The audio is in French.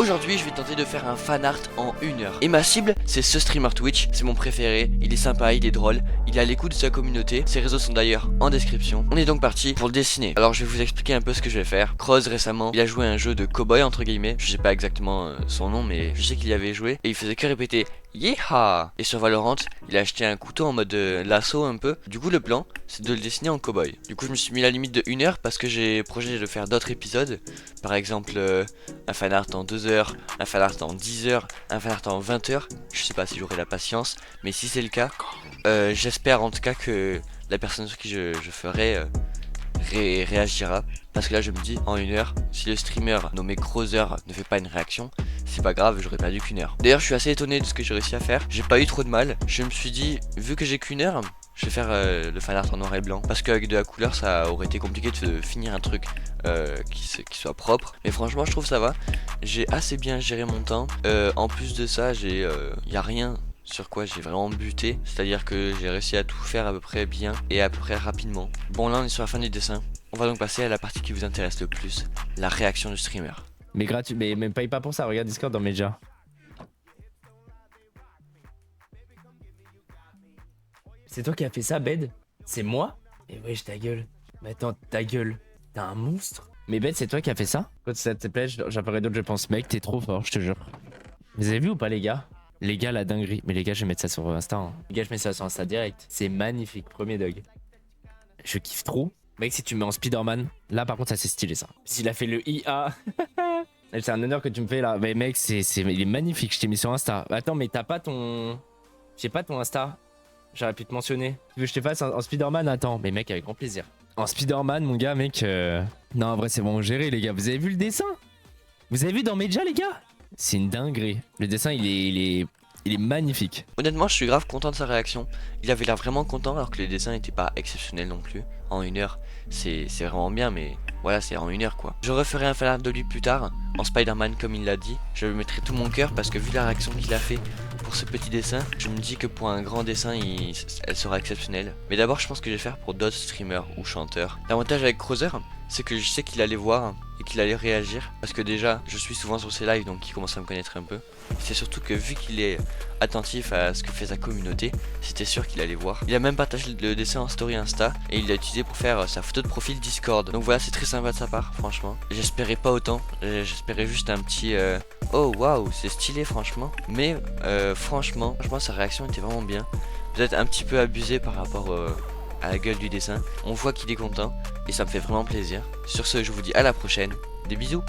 Aujourd'hui je vais tenter de faire un fan art en 1 heure. Et ma cible c'est ce streamer Twitch, c'est mon préféré. Il est sympa, il est drôle, il est à l'écoute de sa communauté. Ses réseaux sont d'ailleurs en description. On est donc parti pour le dessiner. Alors je vais vous expliquer un peu ce que je vais faire. Croz récemment il a joué à un jeu de cowboy entre guillemets. Je sais pas exactement son nom, mais je sais qu'il y avait joué. Et il faisait que répéter Yeeha. Et sur Valorant il a acheté un couteau en mode lasso un peu. Du coup le plan c'est de le dessiner en cowboy. Du coup je me suis mis la limite de 1 heure parce que j'ai projet de faire d'autres épisodes. Par exemple un fan art en 2 heures, un fan art en 10 heures, un fan art en 20 heures. Je sais pas si j'aurai la patience, mais si c'est le cas, j'espère en tout cas que la personne sur qui je ferai réagira. Parce que là je me dis en 1 heure, si le streamer nommé Crozer ne fait pas une réaction, c'est pas grave, j'aurais perdu qu'1 heure. D'ailleurs je suis assez étonné de ce que j'ai réussi à faire. J'ai pas eu trop de mal. Je me suis dit, vu que j'ai qu'1 heure, je vais faire le fan art en noir et blanc. Parce qu'avec de la couleur ça aurait été compliqué de finir un truc qui soit propre. Mais franchement je trouve ça va. J'ai assez bien géré mon temps. En plus de ça y a rien sur quoi j'ai vraiment buté. C'est à dire que j'ai réussi à tout faire à peu près bien et à peu près rapidement. Bon là on est sur la fin du dessin. On va donc passer à la partie qui vous intéresse le plus, la réaction du streamer. Mais gratuit, mais même paye pas pour ça, regarde Discord dans Media. C'est toi qui as fait ça, Bed? C'est moi? Et wesh, ta gueule. Mais attends, ta gueule. T'es un monstre. Mais Bed, c'est toi qui as fait ça? Quand ça te plaît, j'appellerai d'autres, je pense. Mec, t'es trop fort, je te jure. Vous avez vu ou pas, les gars? Les gars, la dinguerie. Mais les gars, je vais mettre ça sur Insta. Hein. Les gars, je mets ça sur Insta direct. C'est magnifique, premier dog. Je kiffe trop. Mec, si tu mets en Spider-Man, là par contre, ça c'est stylé ça. S'il a fait le IA. C'est un honneur que tu me fais là. Mais mec, il est magnifique. Je t'ai mis sur Insta. Attends, mais t'as pas ton. J'ai pas ton Insta. J'aurais pu te mentionner. Tu veux que je te fasse en Spider-Man? Attends, mais mec, avec grand plaisir. En Spider-Man, mon gars, mec. Non, en vrai, c'est bon géré, les gars. Vous avez vu le dessin? Vous avez vu dans Media, les gars? C'est une dinguerie. Le dessin, il est magnifique. Honnêtement je suis grave content de sa réaction. Il avait l'air vraiment content alors que les dessins n'étaient pas exceptionnels non plus. En 1 heure c'est vraiment bien, mais voilà, c'est en 1 heure quoi. Je referai un fan art de lui plus tard en Spider-Man comme il l'a dit. Je lui mettrai tout mon cœur parce que vu la réaction qu'il a fait pour ce petit dessin, je me dis que pour un grand dessin elle sera exceptionnelle. Mais d'abord je pense que je vais faire pour d'autres streamers ou chanteurs. L'avantage avec Crozer c'est que je sais qu'il allait voir et qu'il allait réagir. Parce que déjà je suis souvent sur ses lives donc il commence à me connaître un peu. C'est surtout que vu qu'il est attentif à ce que fait sa communauté, c'était sûr qu'il allait voir. Il a même partagé le dessin en story Insta et il l'a utilisé pour faire sa photo de profil Discord. Donc voilà, c'est très sympa de sa part, franchement. J'espérais pas autant, j'espérais juste un petit oh waouh, c'est stylé franchement. Mais franchement sa réaction était vraiment bien. Peut-être un petit peu abusé par rapport à la gueule du dessin. On voit qu'il est content et ça me fait vraiment plaisir. Sur ce, je vous dis à la prochaine. Des bisous.